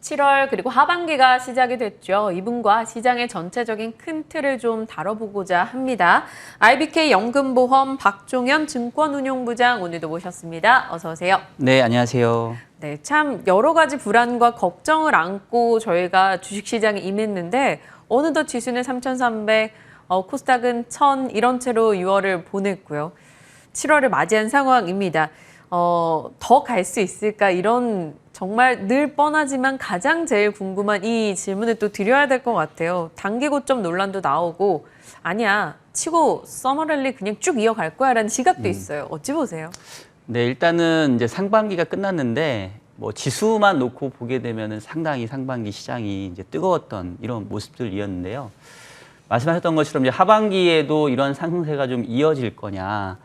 7월 그리고 하반기가 시작이 됐죠. 이분과 시장의 전체적인 큰 틀을 좀 다뤄보고자 합니다. IBK 연금보험 박종현 증권운용부장 오늘도 모셨습니다. 어서 오세요. 네, 안녕하세요. 네, 참 여러 가지 불안과 걱정을 안고 저희가 주식시장에 임했는데 어느덧 지수는 3,300, 코스닥은 1,000 이런 채로 6월을 보냈고요. 7월을 맞이한 상황입니다. 더 갈 수 있을까 이런 정말 늘 뻔하지만 가장 제일 궁금한 이 질문을 또 드려야 될 것 같아요. 단기 고점 논란도 나오고 아니야 치고 서머랠리 그냥 쭉 이어갈 거야 라는 시각도 있어요. 어찌 보세요? 네, 일단은 이제 상반기가 끝났는데 뭐 지수만 놓고 보게 되면은 상당히 상반기 시장이 이제 뜨거웠던 이런 모습들이었는데요. 말씀하셨던 것처럼 이제 하반기에도 이런 상승세가 좀 이어질 거냐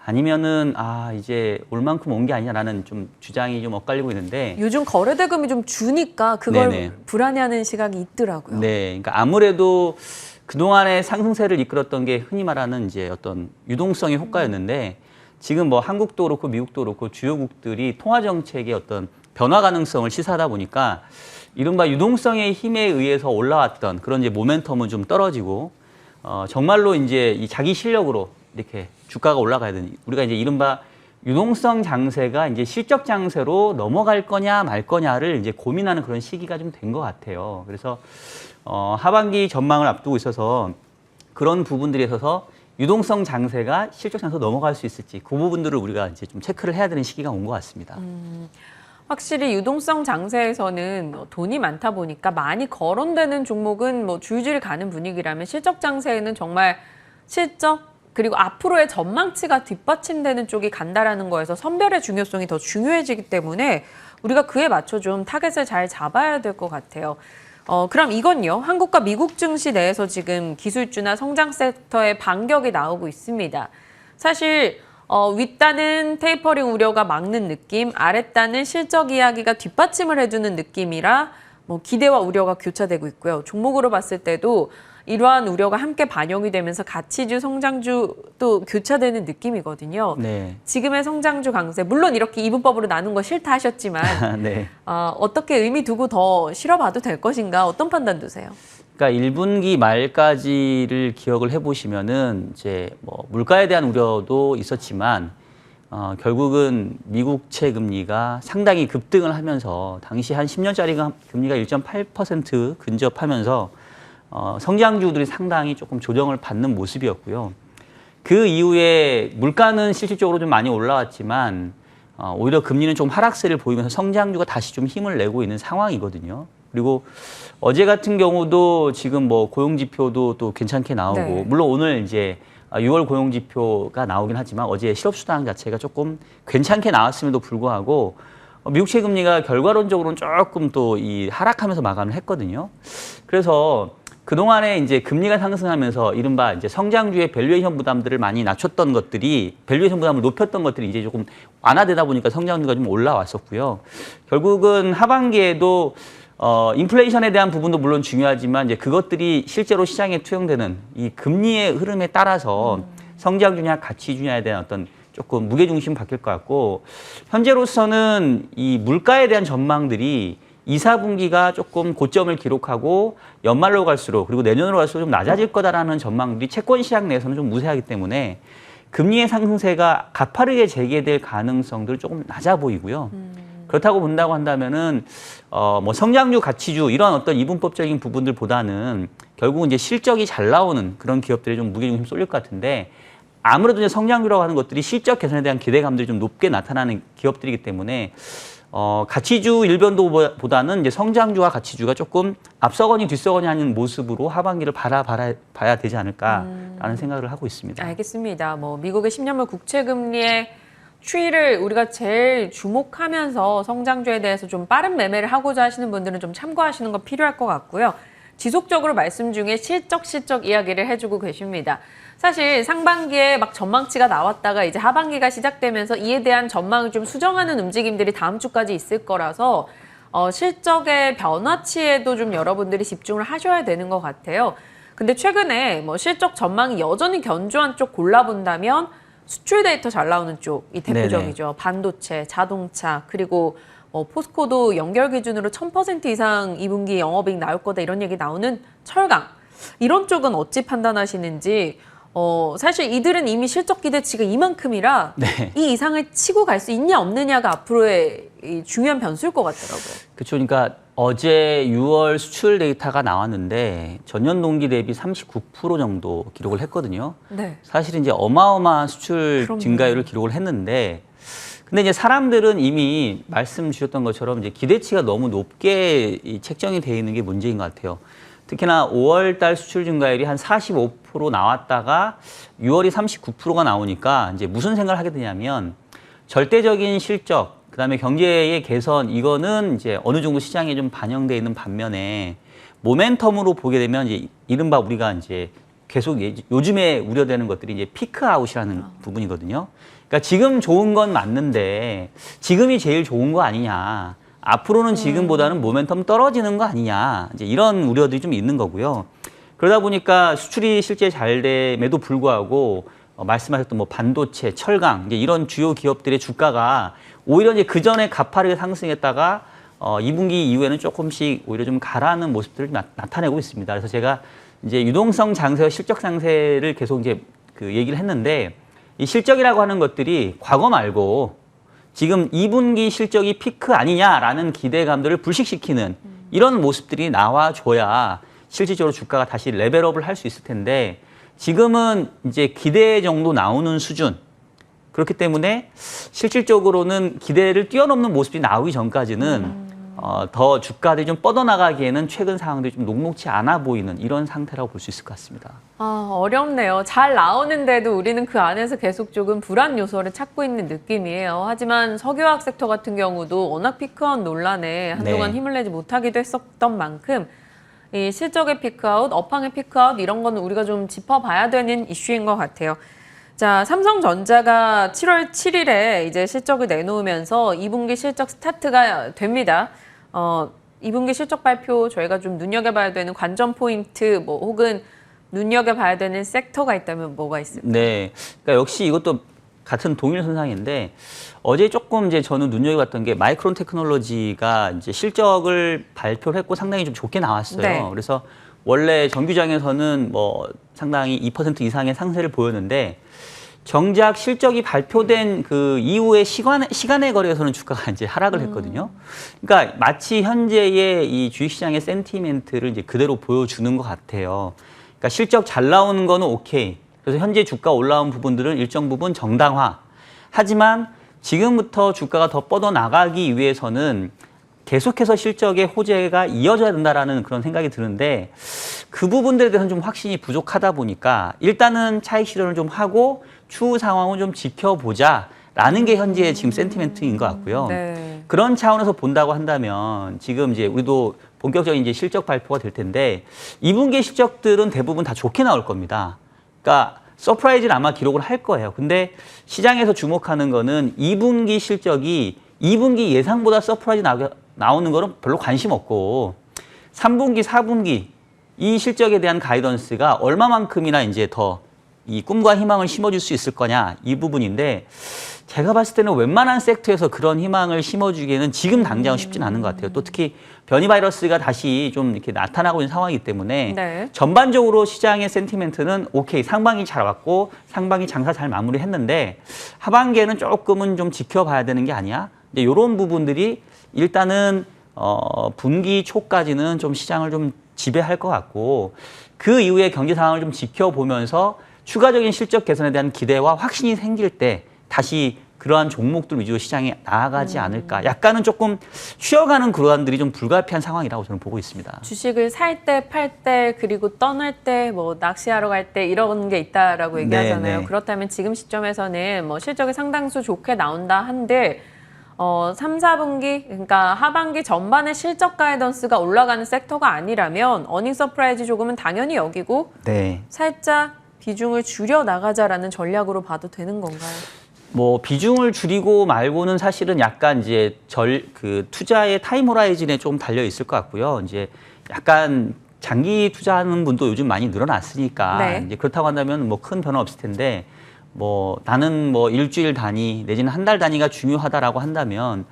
아니면은 이제 올 만큼 온 게 아니냐라는 좀 주장이 좀 엇갈리고 있는데 요즘 거래 대금이 좀 주니까 그걸 네네. 불안해하는 시각이 있더라고요. 네, 그러니까 아무래도 그동안의 상승세를 이끌었던 게 흔히 말하는 이제 어떤 유동성의 효과였는데 지금 뭐 한국도 그렇고 미국도 그렇고 주요국들이 통화 정책의 어떤 변화 가능성을 시사하다 보니까 이른바 유동성의 힘에 의해서 올라왔던 그런 이제 모멘텀은 좀 떨어지고 정말로 이제 이 자기 실력으로 이렇게 주가가 올라가야 되는 우리가 이제 이른바 유동성 장세가 이제 실적 장세로 넘어갈 거냐 말 거냐를 이제 고민하는 그런 시기가 좀 된 것 같아요. 그래서 하반기 전망을 앞두고 있어서 그런 부분들에 있어서 유동성 장세가 실적 장세로 넘어갈 수 있을지 그 부분들을 우리가 이제 좀 체크를 해야 되는 시기가 온 것 같습니다. 확실히 유동성 장세에서는 돈이 많다 보니까 많이 거론되는 종목은 뭐 줄줄이 가는 분위기라면 실적 장세에는 정말 실적 그리고 앞으로의 전망치가 뒷받침되는 쪽이 간다라는 거에서 선별의 중요성이 더 중요해지기 때문에 우리가 그에 맞춰 좀 타겟을 잘 잡아야 될 것 같아요. 그럼 이건요. 한국과 미국 증시 내에서 지금 기술주나 성장 섹터의 반격이 나오고 있습니다. 사실 윗단은 테이퍼링 우려가 막는 느낌, 아랫단은 실적 이야기가 뒷받침을 해주는 느낌이라 뭐 기대와 우려가 교차되고 있고요. 종목으로 봤을 때도 이러한 우려가 함께 반영이 되면서 가치주, 성장주도 교차되는 느낌이거든요. 네. 지금의 성장주 강세, 물론 이렇게 이분법으로 나눈 거 싫다 하셨지만 네. 어떻게 의미 두고 더 실어봐도 될 것인가? 어떤 판단 두세요? 그러니까 1분기 말까지를 기억을 해보시면은 이제 뭐 물가에 대한 우려도 있었지만 결국은 미국채 금리가 상당히 급등을 하면서 당시 한 10년짜리 금리가 1.8% 근접하면서 성장주들이 상당히 조금 조정을 받는 모습이었고요. 그 이후에 물가는 실질적으로 좀 많이 올라왔지만 오히려 금리는 좀 하락세를 보이면서 성장주가 다시 좀 힘을 내고 있는 상황이거든요. 그리고 어제 같은 경우도 지금 뭐 고용지표도 또 괜찮게 나오고 네. 물론 오늘 이제 6월 고용지표가 나오긴 하지만 어제 실업수당 자체가 조금 괜찮게 나왔음에도 불구하고 미국채 금리가 결과론적으로는 조금 또 이 하락하면서 마감을 했거든요. 그래서 그동안에 이제 금리가 상승하면서 이른바 이제 성장주의 밸류에이션 부담들을 많이 낮췄던 것들이 밸류에이션 부담을 높였던 것들이 이제 조금 완화되다 보니까 성장주가 좀 올라왔었고요. 결국은 하반기에도 인플레이션에 대한 부분도 물론 중요하지만 이제 그것들이 실제로 시장에 투영되는 이 금리의 흐름에 따라서 성장주냐 가치주냐에 대한 어떤 조금 무게중심 바뀔 것 같고 현재로서는 이 물가에 대한 전망들이 2, 4분기가 조금 고점을 기록하고 연말로 갈수록 그리고 내년으로 갈수록 좀 낮아질 거다라는 전망들이 채권 시장 내에서는 좀 무색하기 때문에 금리의 상승세가 가파르게 재개될 가능성들은 조금 낮아 보이고요. 그렇다고 본다고 한다면은 뭐 성장주, 가치주 이런 어떤 이분법적인 부분들보다는 결국은 이제 실적이 잘 나오는 그런 기업들이 좀 무게중심 쏠릴 것 같은데 아무래도 이제 성장주라고 하는 것들이 실적 개선에 대한 기대감들이 좀 높게 나타나는 기업들이기 때문에 가치주 일변도보다는 이제 성장주와 가치주가 조금 앞서거니 뒤서거니 하는 모습으로 하반기를 봐야 되지 않을까라는 생각을 하고 있습니다. 알겠습니다. 뭐 미국의 10년물 국채 금리의 추이를 우리가 제일 주목하면서 성장주에 대해서 좀 빠른 매매를 하고자 하시는 분들은 좀 참고하시는 거 필요할 것 같고요. 지속적으로 말씀 중에 실적 이야기를 해주고 계십니다. 사실 상반기에 막 전망치가 나왔다가 이제 하반기가 시작되면서 이에 대한 전망을 좀 수정하는 움직임들이 다음 주까지 있을 거라서 실적의 변화치에도 좀 여러분들이 집중을 하셔야 되는 것 같아요. 근데 최근에 뭐 실적 전망이 여전히 견조한 쪽 골라본다면 수출 데이터 잘 나오는 쪽이 대표적이죠. 네네. 반도체, 자동차, 그리고 포스코도 연결 기준으로 1000% 이상 2분기 영업이익 나올 거다 이런 얘기 나오는 철강. 이런 쪽은 어찌 판단하시는지. 사실 이들은 이미 실적 기대치가 이만큼이라 네. 이 이상을 치고 갈 수 있냐 없느냐가 앞으로의 이 중요한 변수일 것 같더라고요. 그렇죠. 그러니까 어제 6월 수출 데이터가 나왔는데 전년 동기 대비 39% 정도 기록을 했거든요. 네. 사실 이제 어마어마한 수출 그럼요. 증가율을 기록을 했는데, 근데 이제 사람들은 이미 말씀 주셨던 것처럼 이제 기대치가 너무 높게 책정이 돼 있는 게 문제인 것 같아요. 특히나 5월 달 수출 증가율이 한 45% 나왔다가 6월이 39%가 나오니까 이제 무슨 생각을 하게 되냐면 절대적인 실적, 그다음에 경제의 개선, 이거는 이제 어느 정도 시장에 좀 반영돼 있는 반면에 모멘텀으로 보게 되면 이제 이른바 우리가 이제 계속 요즘에 우려되는 것들이 이제 피크아웃이라는 부분이거든요. 그러니까 지금 좋은 건 맞는데 지금이 제일 좋은 거 아니냐. 앞으로는 지금보다는 모멘텀 떨어지는 거 아니냐. 이제 이런 우려들이 좀 있는 거고요. 그러다 보니까 수출이 실제 잘 됨에도 불구하고 말씀하셨던 뭐 반도체, 철강, 이제 이런 주요 기업들의 주가가 오히려 이제 그 전에 가파르게 상승했다가 2분기 이후에는 조금씩 오히려 좀 가라앉는 모습들을 나타내고 있습니다. 그래서 제가 이제 유동성 장세와 실적 장세를 계속 이제 그 얘기를 했는데, 이 실적이라고 하는 것들이 과거 말고 지금 2분기 실적이 피크 아니냐라는 기대감들을 불식시키는 이런 모습들이 나와줘야 실질적으로 주가가 다시 레벨업을 할 수 있을 텐데, 지금은 이제 기대 정도 나오는 수준. 그렇기 때문에 실질적으로는 기대를 뛰어넘는 모습이 나오기 전까지는 더 주가들이 좀 뻗어나가기에는 최근 상황들이 좀 녹록치 않아 보이는 이런 상태라고 볼 수 있을 것 같습니다. 어렵네요. 잘 나오는데도 우리는 그 안에서 계속 조금 불안 요소를 찾고 있는 느낌이에요. 하지만 석유화학 섹터 같은 경우도 워낙 피크아웃 논란에 한동안 네. 힘을 내지 못하기도 했었던 만큼 이 실적의 피크아웃, 업황의 피크아웃 이런 거는 우리가 좀 짚어봐야 되는 이슈인 것 같아요. 자, 삼성전자가 7월 7일에 이제 실적을 내놓으면서 2분기 실적 스타트가 됩니다. 2분기 실적 발표 저희가 좀 눈여겨봐야 되는 관전 포인트 뭐 혹은 눈여겨봐야 되는 섹터가 있다면 뭐가 있을까요? 네, 그러니까 역시 이것도 같은 동일 현상인데, 어제 조금 이제 저는 눈여겨봤던 게 마이크론 테크놀로지가 이제 실적을 발표를 했고 상당히 좀 좋게 나왔어요. 네. 그래서 원래 정규장에서는 뭐 상당히 2% 이상의 상세를 보였는데, 정작 실적이 발표된 그 이후의 시간에 거래에서는 주가가 이제 하락을 했거든요. 그러니까 마치 현재의 이 주식시장의 센티멘트를 이제 그대로 보여주는 것 같아요. 그러니까 실적 잘 나오는 거는 오케이. 그래서 현재 주가 올라온 부분들은 일정 부분 정당화. 하지만 지금부터 주가가 더 뻗어나가기 위해서는 계속해서 실적의 호재가 이어져야 된다라는 그런 생각이 드는데, 그 부분들에 대해서는 좀 확신이 부족하다 보니까 일단은 차익 실현을 좀 하고 추후 상황을 좀 지켜보자라는 게 현재의 지금 센티멘트인 것 같고요. 네. 그런 차원에서 본다고 한다면 지금 이제 우리도 본격적인 이제 실적 발표가 될 텐데, 2분기 실적들은 대부분 다 좋게 나올 겁니다. 그러니까 서프라이즈를 아마 기록을 할 거예요. 근데 시장에서 주목하는 거는 2분기 실적이 2분기 예상보다 서프라이즈 나오는 거는 별로 관심 없고, 3분기, 4분기 이 실적에 대한 가이던스가 얼마만큼이나 이제 더 이 꿈과 희망을 심어줄 수 있을 거냐, 이 부분인데, 제가 봤을 때는 웬만한 섹터에서 그런 희망을 심어주기에는 지금 당장은 쉽지는 않은 것 같아요. 또 특히 변이 바이러스가 다시 좀 이렇게 나타나고 있는 상황이기 때문에 네. 전반적으로 시장의 센티멘트는 오케이, 상반기 잘 왔고 상반기 장사 잘 마무리했는데 하반기에는 조금은 좀 지켜봐야 되는 게 아니야. 이제 이런 부분들이 일단은 분기 초까지는 좀 시장을 좀 지배할 것 같고, 그 이후에 경제 상황을 좀 지켜보면서 추가적인 실적 개선에 대한 기대와 확신이 생길 때 다시 그러한 종목들 위주로 시장에 나아가지 않을까. 약간은 조금 쉬어가는 구간들이 좀 불가피한 상황이라고 저는 보고 있습니다. 주식을 살 때, 팔 때, 그리고 떠날 때, 뭐 낚시하러 갈 때 이런 게 있다라고 얘기하잖아요. 네. 그렇다면 지금 시점에서는 뭐 실적이 상당수 좋게 나온다 한들 3, 4분기, 그러니까 하반기 전반의 실적 가이던스가 올라가는 섹터가 아니라면 어닝 서프라이즈 조금은 당연히 여기고 네. 살짝 비중을 줄여 나가자라는 전략으로 봐도 되는 건가요? 뭐 비중을 줄이고 말고는 사실은 약간 이제 그 투자의 타임 호라이즌에 좀 달려 있을 것 같고요. 이제 약간 장기 투자하는 분도 요즘 많이 늘어났으니까 네. 이제 그렇다고 한다면 뭐 큰 변화 없을 텐데, 뭐 나는 뭐 일주일 단위 내지는 한 달 단위가 중요하다라고 한다면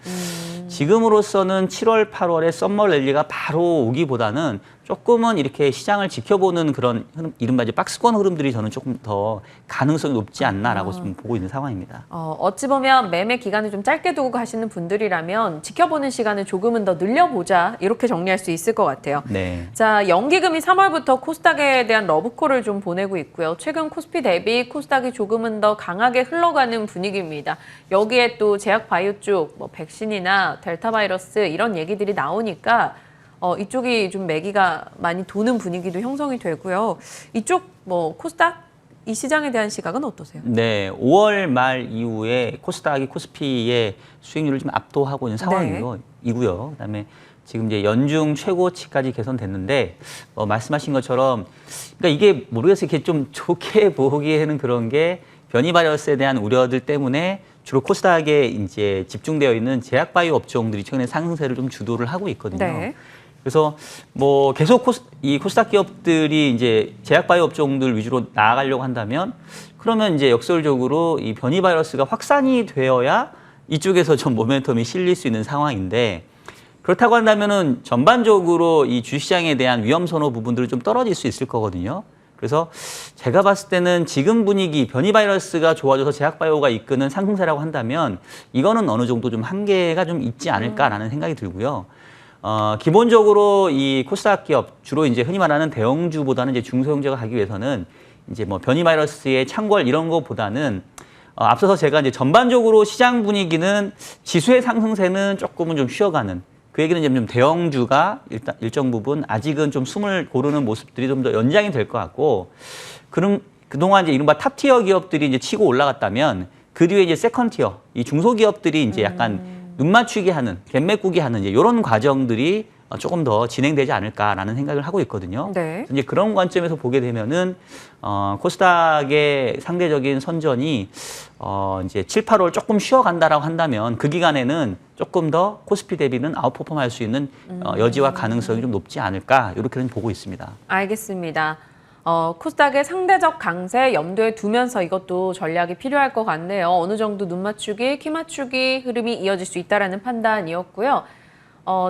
지금으로서는 7월, 8월에 썸머 랠리가 바로 오기보다는 조금은 이렇게 시장을 지켜보는 그런 이른바 이제 박스권 흐름들이 저는 조금 더 가능성이 높지 않나라고 좀 보고 있는 상황입니다. 어찌 보면 매매 기간을 좀 짧게 두고 가시는 분들이라면 지켜보는 시간을 조금은 더 늘려보자 이렇게 정리할 수 있을 것 같아요. 네. 자, 연기금이 3월부터 코스닥에 대한 러브콜을 좀 보내고 있고요. 최근 코스피 대비 코스닥이 조금은 더 강하게 흘러가는 분위기입니다. 여기에 또 제약바이오 쪽, 뭐 백신이나 델타 바이러스 이런 얘기들이 나오니까 이쪽이 좀 매기가 많이 도는 분위기도 형성이 되고요. 이쪽 뭐 코스닥 이 시장에 대한 시각은 어떠세요? 네, 5월 말 이후에 코스닥이 코스피의 수익률을 좀 압도하고 있는 상황이고요. 그다음에 지금 이제 연중 최고치까지 개선됐는데 말씀하신 것처럼 그러니까 이게 모르겠어요. 이게 좀 좋게 보기에는 그런 게 변이 바이러스에 대한 우려들 때문에 주로 코스닥에 이제 집중되어 있는 제약바이오 업종들이 최근에 상승세를 좀 주도를 하고 있거든요. 네. 그래서 뭐 계속 이 코스닥 기업들이 이제 제약바이오 업종들 위주로 나아가려고 한다면 그러면 이제 역설적으로 이 변이 바이러스가 확산이 되어야 이쪽에서 좀 모멘텀이 실릴 수 있는 상황인데 그렇다고 한다면은 전반적으로 이 주시장에 대한 위험 선호 부분들이 좀 떨어질 수 있을 거거든요. 그래서 제가 봤을 때는 지금 분위기 변이 바이러스가 좋아져서 제약바이오가 이끄는 상승세라고 한다면 이거는 어느 정도 좀 한계가 좀 있지 않을까라는 생각이 들고요. 기본적으로 이 코스닥 기업 주로 이제 흔히 말하는 대형주보다는 이제 중소형주가 가기 위해서는 이제 뭐 변이 바이러스의 창궐 이런 거보다는 앞서서 제가 이제 전반적으로 시장 분위기는 지수의 상승세는 조금은 좀 쉬어가는 그 얘기는 좀 대형주가 일단 일정 부분 아직은 좀 숨을 고르는 모습들이 좀 더 연장이 될 것 같고 그럼 그동안 이제 이른바 탑티어 기업들이 이제 치고 올라갔다면 그 뒤에 이제 세컨티어 이 중소기업들이 이제 약간 눈 맞추기 하는, 갭매꾸기 하는 이제 이런 과정들이 조금 더 진행되지 않을까라는 생각을 하고 있거든요. 네. 이제 그런 관점에서 보게 되면은 코스닥의 상대적인 선전이 이제 7, 8월 조금 쉬어간다라고 한다면 그 기간에는 조금 더 코스피 대비는 아웃퍼폼할 수 있는 여지와 가능성이 좀 높지 않을까 이렇게는 보고 있습니다. 알겠습니다. 코스닥의 상대적 강세 염두에 두면서 이것도 전략이 필요할 것 같네요. 어느 정도 눈 맞추기, 키 맞추기 흐름이 이어질 수 있다라는 판단이었고요.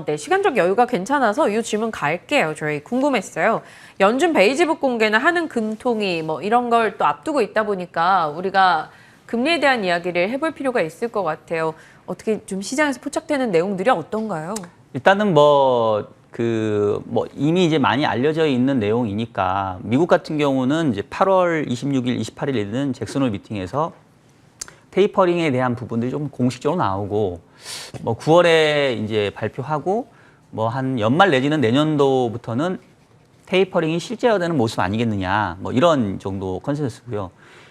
네, 시간적 여유가 괜찮아서 이 질문 갈게요. 저희 궁금했어요. 연준 베이지북 공개나 한은 금통위 뭐 이런 걸 또 앞두고 있다 보니까 우리가 금리에 대한 이야기를 해볼 필요가 있을 것 같아요. 어떻게 좀 시장에서 포착되는 내용들이 어떤가요? 일단은 이미 이제 많이 알려져 있는 내용이니까 미국 같은 경우는 이제 8월 26일, 28일 있는 잭슨홀 미팅에서 테이퍼링에 대한 부분들이 좀 공식적으로 나오고 뭐 9월에 이제 발표하고 뭐 한 연말 내지는 내년도부터는 테이퍼링이 실제화되는 모습 아니겠느냐 뭐 이런 정도 컨센서스고요.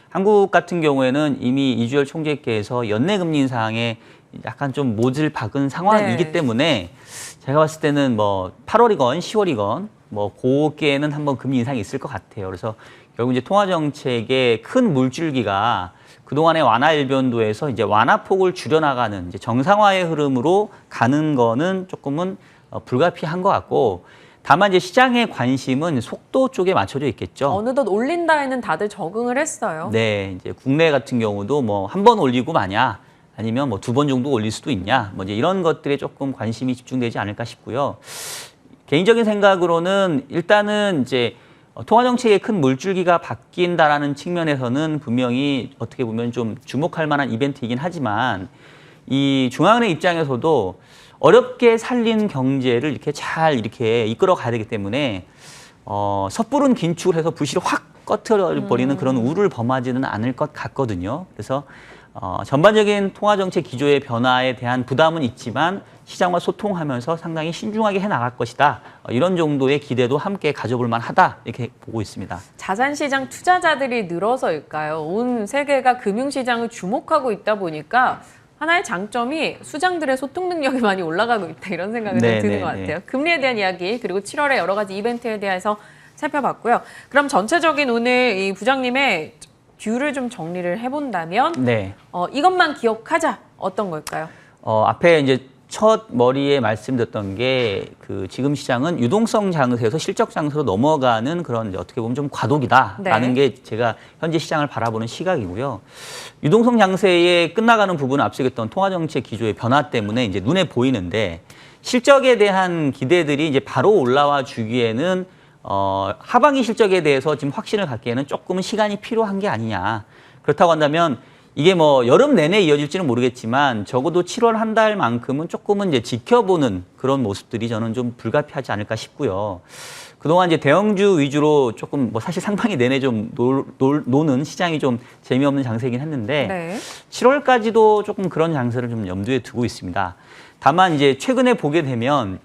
한국 같은 경우에는 이미 이주열 총재께서 연내 금리 인상에 약간 좀 못을 박은 상황이기 때문에 제가 봤을 때는 뭐 8월이건 10월이건 뭐 고기에는 한번 금리 인상이 있을 것 같아요. 그래서 결국 이제 통화 정책의 큰 물줄기가 그동안의 완화 일변도에서 이제 완화폭을 줄여나가는 이제 정상화의 흐름으로 가는 거는 조금은 불가피한 것 같고 다만 이제 시장의 관심은 속도 쪽에 맞춰져 있겠죠. 어느덧 올린다에는 다들 적응을 했어요. 네, 이제 국내 같은 경우도 뭐 한 번 올리고 마냐 아니면 뭐 2번 정도 올릴 수도 있냐 뭐 이제 이런 것들에 조금 관심이 집중되지 않을까 싶고요. 개인적인 생각으로는 일단은 이제 통화 정책의 큰 물줄기가 바뀐다라는 측면에서는 분명히 어떻게 보면 좀 주목할 만한 이벤트이긴 하지만 이 중앙은행 입장에서도 어렵게 살린 경제를 이렇게 잘 이렇게 이끌어 가야 되기 때문에 섣부른 긴축을 해서 부실을 확 꺼트려버리는 그런 우를 범하지는 않을 것 같거든요. 그래서 전반적인 통화 정책 기조의 변화에 대한 부담은 있지만 시장과 소통하면서 상당히 신중하게 해나갈 것이다. 이런 정도의 기대도 함께 가져볼 만하다. 이렇게 보고 있습니다. 자산시장 투자자들이 늘어서일까요? 온 세계가 금융시장을 주목하고 있다 보니까 하나의 장점이 수장들의 소통 능력이 많이 올라가고 있다. 이런 생각이 좀 드는 것 같아요. 금리에 대한 이야기 그리고 7월에 여러 가지 이벤트에 대해서 살펴봤고요. 그럼 전체적인 오늘 이 부장님의 뷰를 좀 정리를 해본다면 이것만 기억하자. 어떤 걸까요? 앞에 이제 첫 머리에 말씀드렸던 게 그 지금 시장은 유동성 장세에서 실적 장세로 넘어가는 그런 이제 어떻게 보면 좀 과도기다라는 게 제가 현재 시장을 바라보는 시각이고요. 유동성 장세에 끝나가는 부분은 앞서 얘기했던 통화정책 기조의 변화 때문에 이제 눈에 보이는데 실적에 대한 기대들이 이제 바로 올라와 주기에는 하반기 실적에 대해서 지금 확신을 갖기에는 조금은 시간이 필요한 게 아니냐. 그렇다고 한다면 이게 뭐 여름 내내 이어질지는 모르겠지만 적어도 7월 한 달만큼은 조금은 이제 지켜보는 그런 모습들이 저는 좀 불가피하지 않을까 싶고요. 그동안 이제 대형주 위주로 조금 뭐 사실 상반기 내내 좀 노는 시장이 좀 재미없는 장세이긴 했는데 네. 7월까지도 조금 그런 장세를 좀 염두에 두고 있습니다. 다만 이제 최근에 보게 되면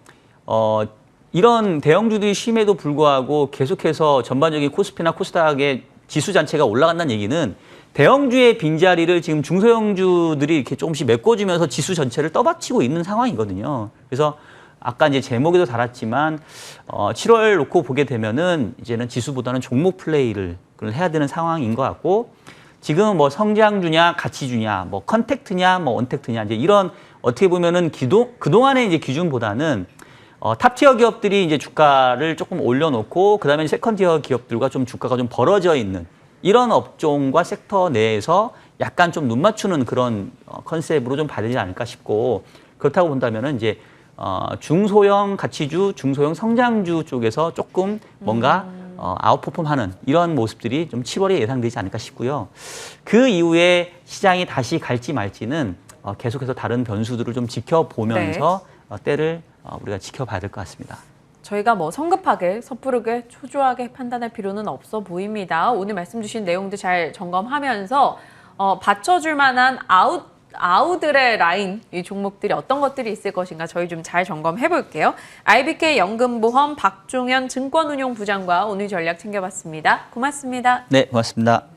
이런 대형주들이 쉼에도 불구하고 계속해서 전반적인 코스피나 코스닥의 지수 자체가 올라간다는 얘기는 대형주의 빈자리를 지금 중소형주들이 이렇게 조금씩 메꿔주면서 지수 전체를 떠받치고 있는 상황이거든요. 그래서 아까 이제 제목에도 달았지만 7월 놓고 보게 되면은 이제는 지수보다는 종목 플레이를 해야 되는 상황인 것 같고 지금 뭐 성장주냐 가치주냐 뭐 컨택트냐 뭐 언택트냐 이제 이런 어떻게 보면은 그동안의 이제 기준보다는 탑티어 기업들이 이제 주가를 조금 올려놓고 그다음에 세컨티어 기업들과 좀 주가가 좀 벌어져 있는 이런 업종과 섹터 내에서 약간 좀 눈 맞추는 그런 컨셉으로 좀 봐야 되지 않을까 싶고 그렇다고 본다면은 이제 중소형 가치주, 중소형 성장주 쪽에서 조금 뭔가 아웃퍼폼하는 이런 모습들이 좀 7월에 예상되지 않을까 싶고요. 그 이후에 시장이 다시 갈지 말지는 계속해서 다른 변수들을 좀 지켜보면서 때를 우리가 지켜봐야 될 것 같습니다. 저희가 뭐 성급하게 섣부르게 초조하게 판단할 필요는 없어 보입니다. 오늘 말씀 주신 내용도 잘 점검하면서 받쳐줄 만한 아우들의 라인 이 종목들이 어떤 것들이 있을 것인가 저희 좀 잘 점검해 볼게요. IBK 연금보험 박종현 증권운용부장과 오늘 전략 챙겨봤습니다. 고맙습니다. 네, 고맙습니다.